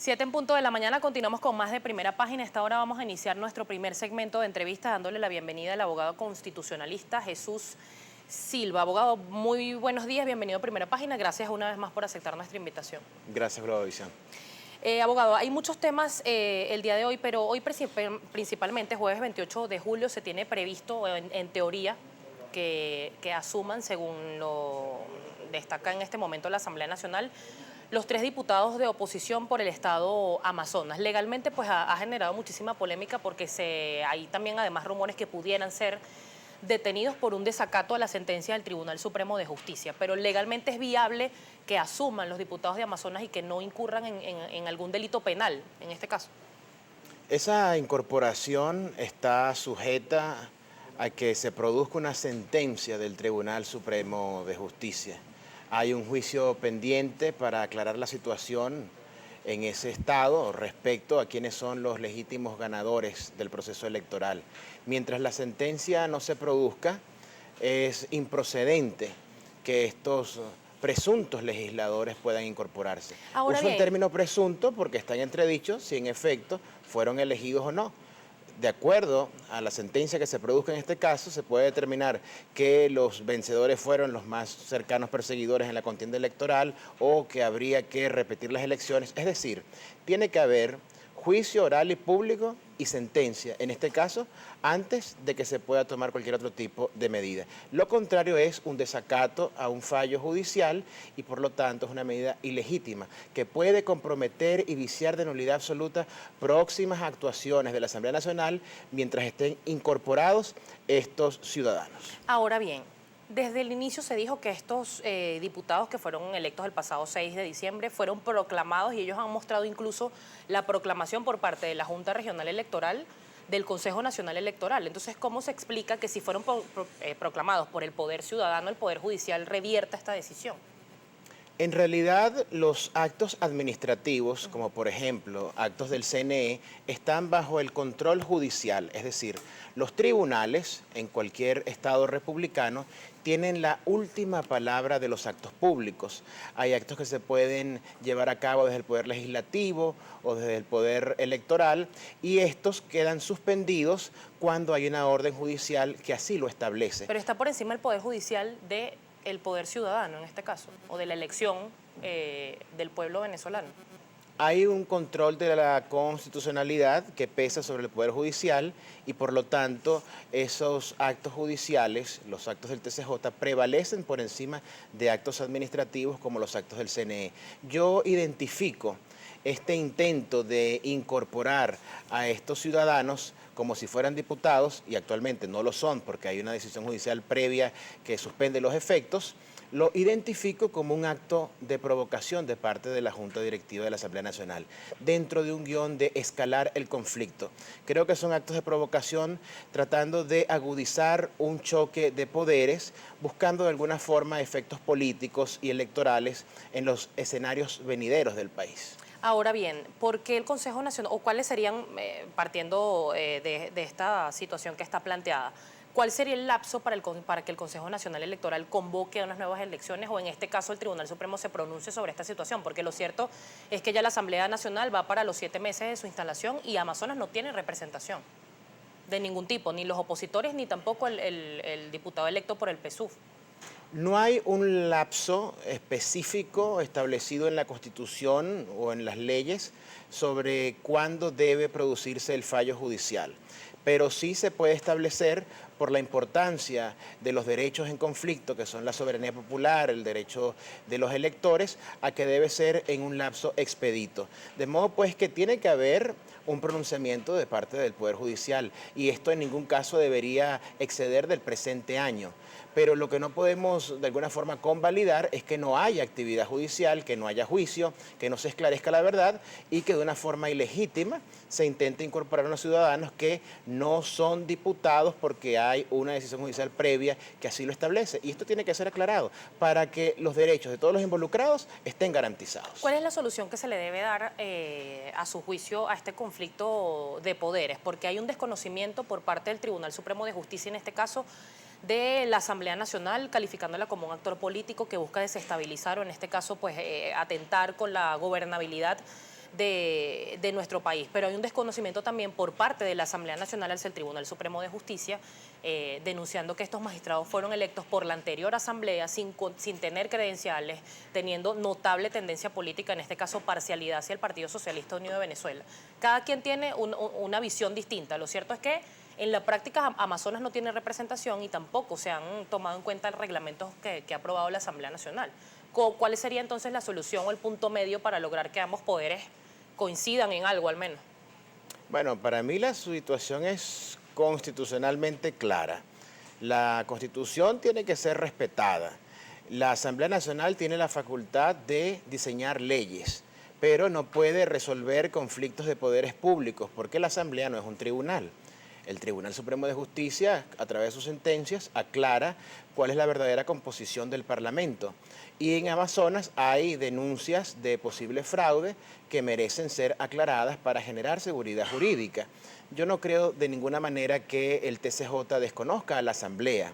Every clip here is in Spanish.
7 en punto de la mañana, continuamos con más de Primera Página. A esta hora vamos a iniciar nuestro primer segmento de entrevistas dándole la bienvenida al abogado constitucionalista Jesús Silva. Abogado, muy buenos días, bienvenido a Primera Página. Gracias una vez más por aceptar nuestra invitación. Gracias, Globovisión. Abogado, hay muchos temas el día de hoy, pero hoy principalmente, jueves 28 de julio, se tiene previsto en teoría que asuman, según lo destaca en este momento la Asamblea Nacional, los 3 diputados de oposición por el estado Amazonas. Legalmente pues ha generado muchísima polémica porque hay también además rumores que pudieran ser detenidos por un desacato a la sentencia del Tribunal Supremo de Justicia, pero legalmente es viable que asuman los diputados de Amazonas y que no incurran en algún delito penal, en este caso. Esa incorporación está sujeta a que se produzca una sentencia del Tribunal Supremo de Justicia. Hay un juicio pendiente para aclarar la situación en ese estado respecto a quiénes son los legítimos ganadores del proceso electoral. Mientras la sentencia no se produzca, es improcedente que estos presuntos legisladores puedan incorporarse. Uso el término presunto porque está en entredicho si en efecto fueron elegidos o no. De acuerdo a la sentencia que se produzca en este caso, se puede determinar que los vencedores fueron los más cercanos perseguidores en la contienda electoral o que habría que repetir las elecciones. Es decir, tiene que haber juicio oral y público y sentencia, en este caso, antes de que se pueda tomar cualquier otro tipo de medida. Lo contrario es un desacato a un fallo judicial y por lo tanto es una medida ilegítima que puede comprometer y viciar de nulidad absoluta próximas actuaciones de la Asamblea Nacional mientras estén incorporados estos ciudadanos. Ahora bien, desde el inicio se dijo que estos diputados que fueron electos el pasado 6 de diciembre fueron proclamados y ellos han mostrado incluso la proclamación por parte de la Junta Regional Electoral del Consejo Nacional Electoral. Entonces, ¿cómo se explica que si fueron proclamados por el Poder Ciudadano, el Poder Judicial revierta esta decisión? En realidad, los actos administrativos, como por ejemplo actos del CNE, están bajo el control judicial, es decir, los tribunales en cualquier estado republicano tienen la última palabra de los actos públicos. Hay actos que se pueden llevar a cabo desde el Poder Legislativo o desde el Poder Electoral y estos quedan suspendidos cuando hay una orden judicial que así lo establece. Pero está por encima el Poder Judicial del Poder Ciudadano, en este caso, o de la elección del pueblo venezolano. Hay un control de la constitucionalidad que pesa sobre el Poder Judicial y por lo tanto esos actos judiciales, los actos del TCJ, prevalecen por encima de actos administrativos como los actos del CNE. Yo identifico este intento de incorporar a estos ciudadanos como si fueran diputados, y actualmente no lo son porque hay una decisión judicial previa que suspende los efectos, lo identifico como un acto de provocación de parte de la Junta Directiva de la Asamblea Nacional, dentro de un guión de escalar el conflicto. Creo que son actos de provocación tratando de agudizar un choque de poderes, buscando de alguna forma efectos políticos y electorales en los escenarios venideros del país. Ahora bien, ¿por qué el Consejo Nacional, o cuáles serían, partiendo de esta situación que está planteada, cuál sería el lapso para que el Consejo Nacional Electoral convoque a unas nuevas elecciones o en este caso el Tribunal Supremo se pronuncie sobre esta situación? Porque lo cierto es que ya la Asamblea Nacional va para los 7 meses de su instalación y Amazonas no tiene representación de ningún tipo, ni los opositores ni tampoco el diputado electo por el PSUV. No hay un lapso específico establecido en la Constitución o en las leyes sobre cuándo debe producirse el fallo judicial, pero sí se puede establecer por la importancia de los derechos en conflicto, que son la soberanía popular, el derecho de los electores, a que debe ser en un lapso expedito. De modo pues que tiene que haber un pronunciamiento de parte del Poder Judicial y esto en ningún caso debería exceder del presente año. Pero lo que no podemos de alguna forma convalidar es que no haya actividad judicial, que no haya juicio, que no se esclarezca la verdad y que de una forma ilegítima se intente incorporar a unos ciudadanos que no son diputados porque hay una decisión judicial previa que así lo establece. Y esto tiene que ser aclarado para que los derechos de todos los involucrados estén garantizados. ¿Cuál es la solución que se le debe dar a su juicio a este conflicto de poderes? Porque hay un desconocimiento por parte del Tribunal Supremo de Justicia, en este caso, de la Asamblea Nacional, calificándola como un actor político que busca desestabilizar o en este caso pues atentar con la gobernabilidad de nuestro país. Pero hay un desconocimiento también por parte de la Asamblea Nacional hacia el Tribunal Supremo de Justicia, denunciando que estos magistrados fueron electos por la anterior Asamblea sin tener credenciales, teniendo notable tendencia política, en este caso parcialidad hacia el Partido Socialista Unido de Venezuela. Cada quien tiene una visión distinta. Lo cierto es que en la práctica Amazonas no tiene representación y tampoco se han tomado en cuenta el reglamento que ha aprobado la Asamblea Nacional. ¿Cuál sería entonces la solución o el punto medio para lograr que ambos poderes coincidan en algo al menos? Bueno, para mí la situación es constitucionalmente clara. La Constitución tiene que ser respetada. La Asamblea Nacional tiene la facultad de diseñar leyes, pero no puede resolver conflictos de poderes públicos, porque la Asamblea no es un tribunal. El Tribunal Supremo de Justicia, a través de sus sentencias, aclara cuál es la verdadera composición del Parlamento. Y en Amazonas hay denuncias de posible fraude que merecen ser aclaradas para generar seguridad jurídica. Yo no creo de ninguna manera que el TCJ desconozca a la Asamblea.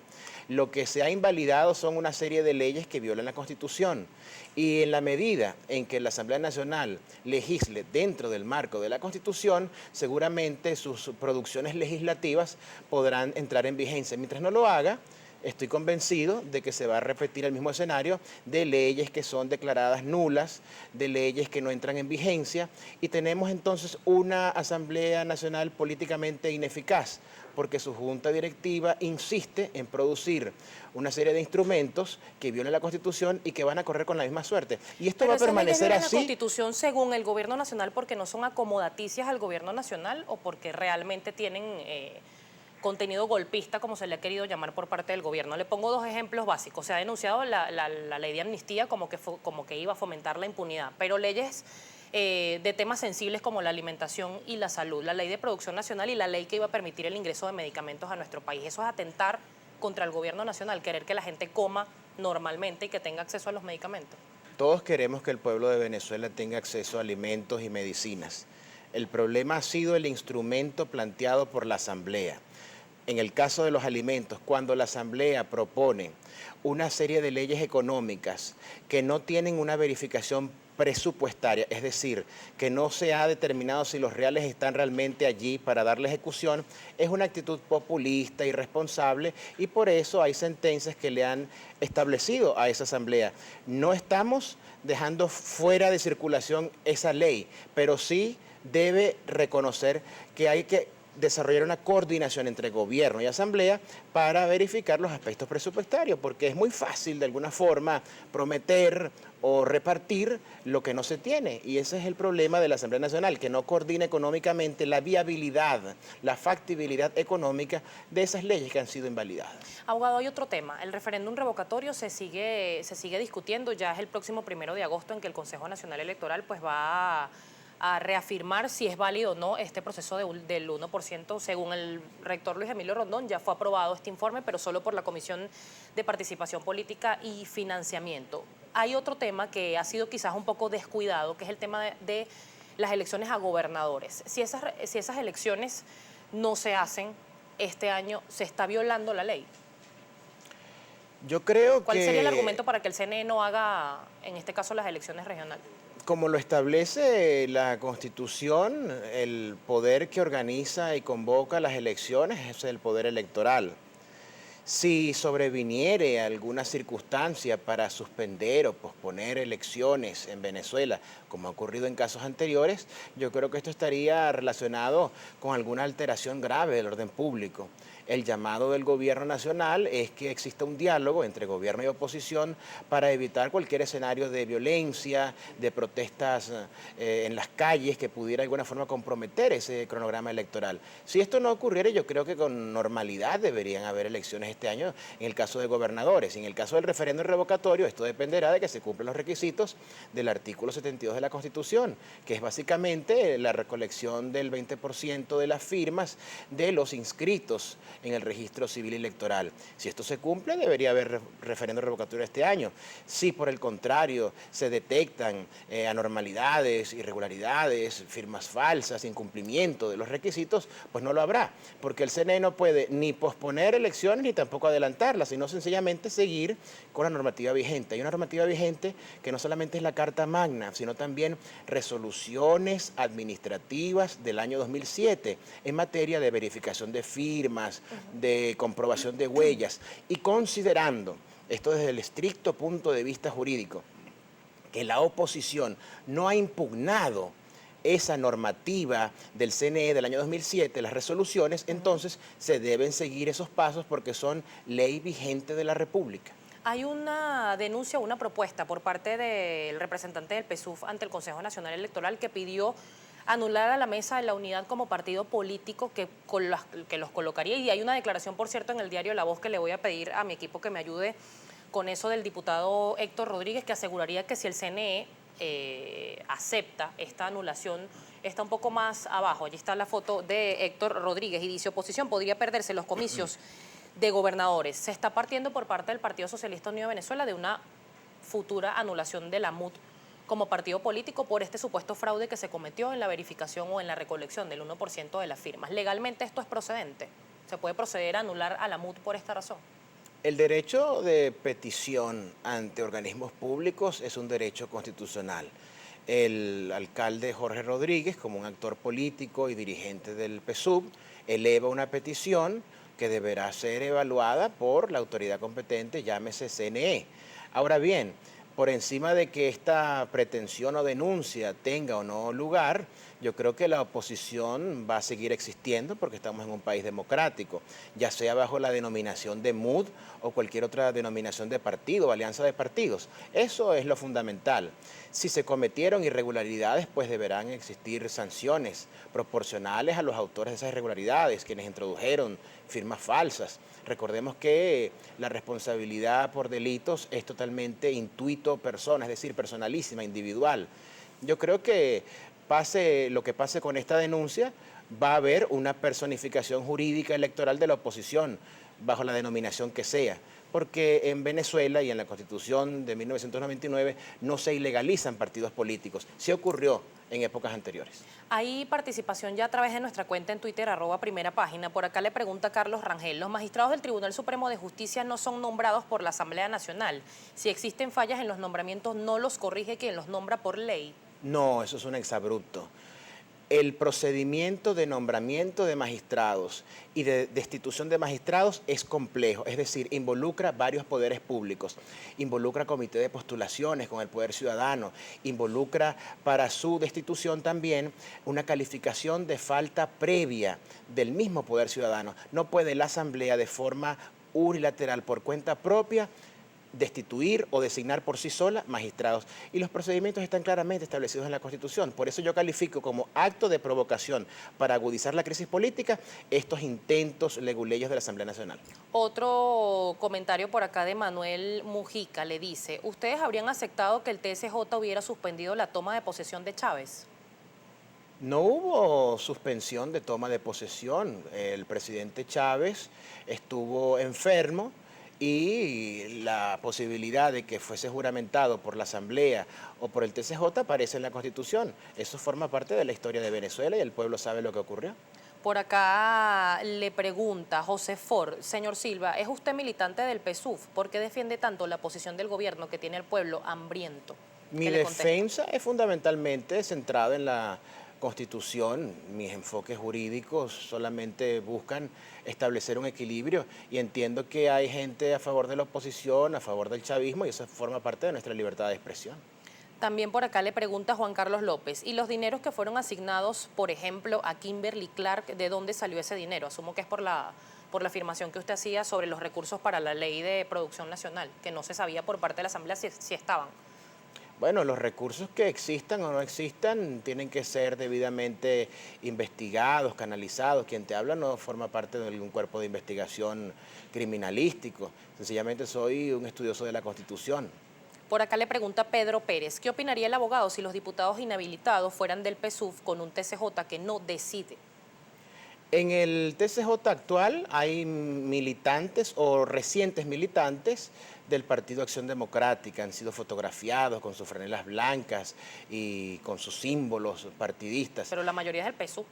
Lo que se ha invalidado son una serie de leyes que violan la Constitución. Y en la medida en que la Asamblea Nacional legisle dentro del marco de la Constitución, seguramente sus producciones legislativas podrán entrar en vigencia. Mientras no lo haga, estoy convencido de que se va a repetir el mismo escenario de leyes que son declaradas nulas, de leyes que no entran en vigencia, y tenemos entonces una Asamblea Nacional políticamente ineficaz, porque su junta directiva insiste en producir una serie de instrumentos que violan la Constitución y que van a correr con la misma suerte. Y esto va a permanecer así. ¿La Constitución según el gobierno nacional porque no son acomodaticias al gobierno nacional o porque realmente tienen contenido golpista, como se le ha querido llamar por parte del gobierno? Le pongo dos ejemplos básicos. Se ha denunciado la ley de amnistía como que iba a fomentar la impunidad, pero leyes de temas sensibles como la alimentación y la salud, la ley de producción nacional y la ley que iba a permitir el ingreso de medicamentos a nuestro país. Eso es atentar contra el gobierno nacional, querer que la gente coma normalmente y que tenga acceso a los medicamentos. Todos queremos que el pueblo de Venezuela tenga acceso a alimentos y medicinas. El problema ha sido el instrumento planteado por la Asamblea. En el caso de los alimentos, cuando la Asamblea propone una serie de leyes económicas que no tienen una verificación presupuestaria, es decir, que no se ha determinado si los reales están realmente allí para darle ejecución, es una actitud populista, irresponsable, y por eso hay sentencias que le han establecido a esa Asamblea. No estamos dejando fuera de circulación esa ley, pero sí debe reconocer que hay que desarrollar una coordinación entre gobierno y asamblea para verificar los aspectos presupuestarios, porque es muy fácil de alguna forma prometer o repartir lo que no se tiene, y ese es el problema de la Asamblea Nacional, que no coordina económicamente la viabilidad, la factibilidad económica de esas leyes que han sido invalidadas. Abogado, hay otro tema. El referéndum revocatorio se sigue discutiendo. Ya es el próximo 1 de agosto en que el Consejo Nacional Electoral pues va a reafirmar si es válido o no este proceso del 1%. Según el rector Luis Emilio Rondón, ya fue aprobado este informe, pero solo por la Comisión de Participación Política y Financiamiento. Hay otro tema que ha sido quizás un poco descuidado, que es el tema de las elecciones a gobernadores. Si esas elecciones no se hacen este año, ¿se está violando la ley? Yo creo ¿Cuál sería el argumento para que el CNE no haga, en este caso, las elecciones regionales? Como lo establece la Constitución, el poder que organiza y convoca las elecciones es el poder electoral. Si sobreviniere alguna circunstancia para suspender o posponer elecciones en Venezuela, como ha ocurrido en casos anteriores, yo creo que esto estaría relacionado con alguna alteración grave del orden público. El llamado del gobierno nacional es que exista un diálogo entre gobierno y oposición para evitar cualquier escenario de violencia, de protestas en las calles que pudiera de alguna forma comprometer ese cronograma electoral. Si esto no ocurriera, yo creo que con normalidad deberían haber elecciones este año en el caso de gobernadores. En el caso del referéndum revocatorio, esto dependerá de que se cumplan los requisitos del artículo 72 de la Constitución, que es básicamente la recolección del 20% de las firmas de los inscritos en el registro civil electoral. Si esto se cumple, debería haber referendo revocatorio este año. Si por el contrario se detectan anormalidades, irregularidades, firmas falsas, incumplimiento de los requisitos, pues no lo habrá, porque el CNE no puede ni posponer elecciones ni tampoco adelantarlas, sino sencillamente seguir con la normativa vigente. Hay una normativa vigente que no solamente es la Carta Magna, sino también resoluciones administrativas del año 2007 en materia de verificación de firmas, de comprobación de huellas, y considerando esto desde el estricto punto de vista jurídico, que la oposición no ha impugnado esa normativa del CNE del año 2007, las resoluciones, entonces se deben seguir esos pasos porque son ley vigente de la República. Hay una denuncia, una propuesta por parte del representante del PSUV ante el Consejo Nacional Electoral que pidió anular a la Mesa de la Unidad como partido político que los colocaría. Y hay una declaración, por cierto, en el diario La Voz que le voy a pedir a mi equipo que me ayude con eso, del diputado Héctor Rodríguez, que aseguraría que si el CNE acepta esta anulación, está un poco más abajo. Allí está la foto de Héctor Rodríguez y dice: oposición podría perderse los comicios de gobernadores. Se está partiendo por parte del Partido Socialista Unido de Venezuela de una futura anulación de la MUD como partido político por este supuesto fraude que se cometió en la verificación o en la recolección del 1% de las firmas. ¿Legalmente esto es procedente? ¿Se puede proceder a anular a la MUD por esta razón? El derecho de petición ante organismos públicos es un derecho constitucional. El alcalde Jorge Rodríguez, como un actor político y dirigente del PSUV, eleva una petición que deberá ser evaluada por la autoridad competente, llámese CNE. Ahora bien, por encima de que esta pretensión o denuncia tenga o no lugar, yo creo que la oposición va a seguir existiendo porque estamos en un país democrático, ya sea bajo la denominación de MUD o cualquier otra denominación de partido o alianza de partidos. Eso es lo fundamental. Si se cometieron irregularidades, pues deberán existir sanciones proporcionales a los autores de esas irregularidades, quienes introdujeron firmas falsas. Recordemos que la responsabilidad por delitos es totalmente intuito persona, es decir, personalísima, individual. Yo creo que pase lo que pase con esta denuncia, va a haber una personificación jurídica electoral de la oposición, bajo la denominación que sea, porque en Venezuela y en la Constitución de 1999 no se ilegalizan partidos políticos. Sí ocurrió en épocas anteriores. Hay participación ya a través de nuestra cuenta en Twitter, @primerapágina. Por acá le pregunta Carlos Rangel: los magistrados del Tribunal Supremo de Justicia no son nombrados por la Asamblea Nacional. Si existen fallas en los nombramientos, ¿no los corrige quien los nombra por ley? No, eso es un exabrupto. El procedimiento de nombramiento de magistrados y de destitución de magistrados es complejo, es decir, involucra varios poderes públicos, involucra comité de postulaciones con el poder ciudadano, involucra para su destitución también una calificación de falta previa del mismo poder ciudadano. No puede la Asamblea de forma unilateral por cuenta propia destituir o designar por sí sola magistrados. Y los procedimientos están claramente establecidos en la Constitución. Por eso yo califico como acto de provocación para agudizar la crisis política estos intentos leguleyos de la Asamblea Nacional. Otro comentario por acá de Manuel Mujica le dice: ¿ustedes habrían aceptado que el TSJ hubiera suspendido la toma de posesión de Chávez? No hubo suspensión de toma de posesión. El presidente Chávez estuvo enfermo y la posibilidad de que fuese juramentado por la Asamblea o por el TSJ aparece en la Constitución. Eso forma parte de la historia de Venezuela y el pueblo sabe lo que ocurrió. Por acá le pregunta José Ford: señor Silva, ¿es usted militante del PSUV? ¿Por qué defiende tanto la posición del gobierno que tiene el pueblo hambriento? Mi defensa es fundamentalmente centrada en la Constitución. Mis enfoques jurídicos solamente buscan establecer un equilibrio y entiendo que hay gente a favor de la oposición, a favor del chavismo, y eso forma parte de nuestra libertad de expresión. También por acá le pregunta Juan Carlos López: ¿y los dineros que fueron asignados, por ejemplo, a Kimberly Clark, de dónde salió ese dinero? Asumo que es por la afirmación que usted hacía sobre los recursos para la ley de producción nacional, que no se sabía por parte de la Asamblea si estaban. Bueno, los recursos que existan o no existan tienen que ser debidamente investigados, canalizados. Quien te habla no forma parte de ningún cuerpo de investigación criminalístico. Sencillamente soy un estudioso de la Constitución. Por acá le pregunta Pedro Pérez: ¿qué opinaría el abogado si los diputados inhabilitados fueran del PSUV con un TSJ que no decide? En el TCJ actual hay militantes o recientes militantes del Partido Acción Democrática, han sido fotografiados con sus franelas blancas y con sus símbolos partidistas. Pero la mayoría es del PSUV.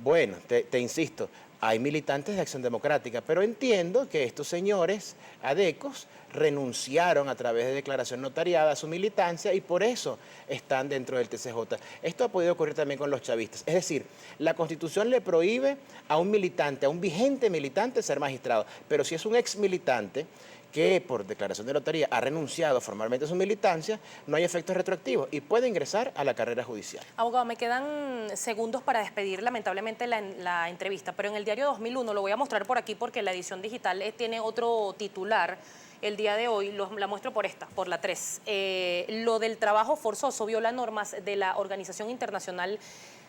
Bueno, te insisto, hay militantes de Acción Democrática, pero entiendo que estos señores adecos renunciaron a través de declaración notariada a su militancia y por eso están dentro del TCJ. Esto ha podido ocurrir también con los chavistas. Es decir, la Constitución le prohíbe a un militante, a un vigente militante, ser magistrado, pero si es un ex militante que por declaración de notaría ha renunciado formalmente a su militancia, no hay efectos retroactivos y puede ingresar a la carrera judicial. Abogado, me quedan segundos para despedir lamentablemente la entrevista, pero en el diario 2001, lo voy a mostrar por aquí porque la edición digital tiene otro titular el día de hoy, la muestro por la 3. Lo del trabajo forzoso viola normas de la Organización Internacional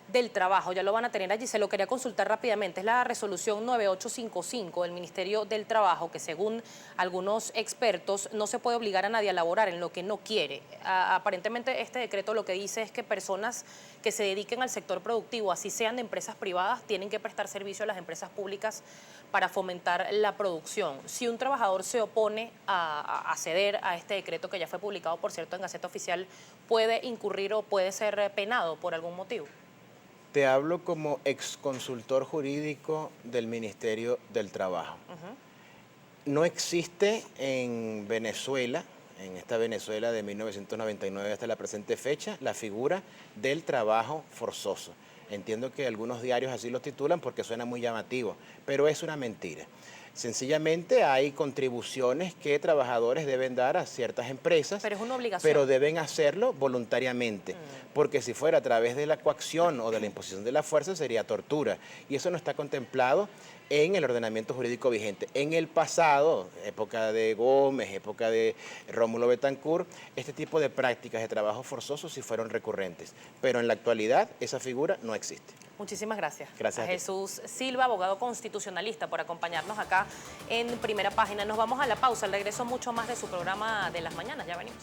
del Trabajo, ya lo van a tener allí, se lo quería consultar rápidamente, es la resolución 9855 del Ministerio del Trabajo, que según algunos expertos no se puede obligar a nadie a laborar en lo que no quiere. Aparentemente este decreto lo que dice es que personas que se dediquen al sector productivo, así sean de empresas privadas, tienen que prestar servicio a las empresas públicas para fomentar la producción. Si un trabajador se opone a ceder a este decreto, que ya fue publicado, por cierto, en Gaceta Oficial, ¿puede incurrir o puede ser penado por algún motivo? Te hablo como exconsultor jurídico del Ministerio del Trabajo. No existe en Venezuela, en esta Venezuela de 1999 hasta la presente fecha, la figura del trabajo forzoso. Entiendo que algunos diarios así lo titulan porque suena muy llamativo, pero es una mentira. Sencillamente hay contribuciones que trabajadores deben dar a ciertas empresas, pero es una obligación. Pero deben hacerlo voluntariamente, porque si fuera a través de la coacción o de la imposición de la fuerza sería tortura, y eso no está contemplado en el ordenamiento jurídico vigente. En el pasado, época de Gómez, época de Rómulo Betancourt, este tipo de prácticas de trabajo forzoso sí fueron recurrentes, pero en la actualidad esa figura no existe. Muchísimas gracias. Gracias a Jesús Silva, abogado constitucionalista, por acompañarnos acá en Primera Página. Nos vamos a la pausa, al regreso mucho más de su programa de las mañanas, ya venimos.